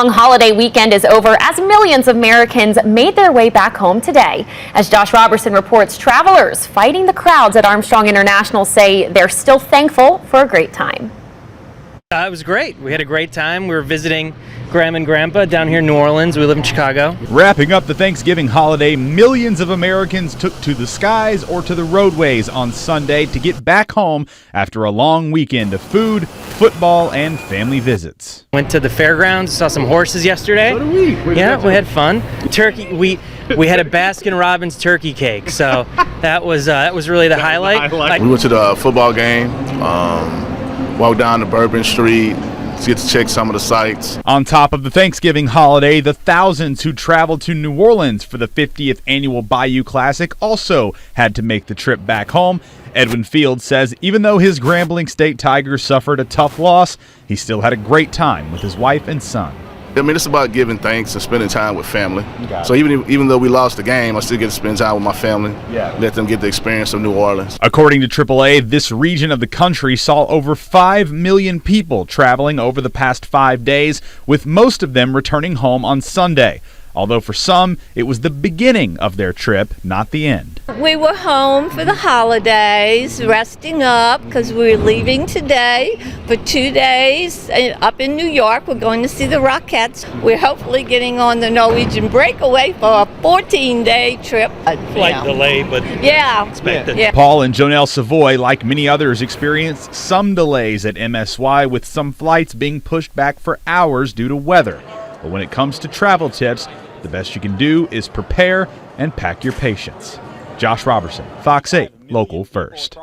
long holiday weekend is over as millions of Americans made their way back home today. As Josh Robertson reports, travelers fighting the crowds at Armstrong International say they're still thankful for a great time. It was great. We had a great time. We were visiting Grandma and Grandpa down here in New Orleans. We live in Chicago. Wrapping up the Thanksgiving holiday, millions of Americans took to the skies or to the roadways on Sunday to get back home after a long weekend of food, football, and family visits. Went to the fairgrounds, saw some horses yesterday. So did we. Yeah, we had fun. Turkey. We had a Baskin-Robbins turkey cake, so that was really the highlight. We went to the football game. Walked down to Bourbon Street to get to check some of the sites. On top of the Thanksgiving holiday, the thousands who traveled to New Orleans for the 50th annual Bayou Classic also had to make the trip back home. Edwin Field says even though his Grambling State Tigers suffered a tough loss, he still had a great time with his wife and son. I mean, it's about giving thanks and spending time with family. So even though we lost the game, I still get to spend time with my family, let them get the experience of New Orleans. According to AAA, this region of the country saw over 5 million people traveling over the past 5 days, with most of them returning home on Sunday. Although for some, it was the beginning of their trip, not the end. We were home for the holidays, resting up because we were leaving today for 2 days up in New York. We're going to see the Rockettes. We're hopefully getting on the Norwegian breakaway for a 14-day trip. Flight delay, but expected. Yeah. Paul and Jonelle Savoy, like many others, experienced some delays at MSY, with some flights being pushed back for hours due to weather. But when it comes to travel tips, the best you can do is prepare and pack your patience. Josh Robertson, Fox 8, Local First.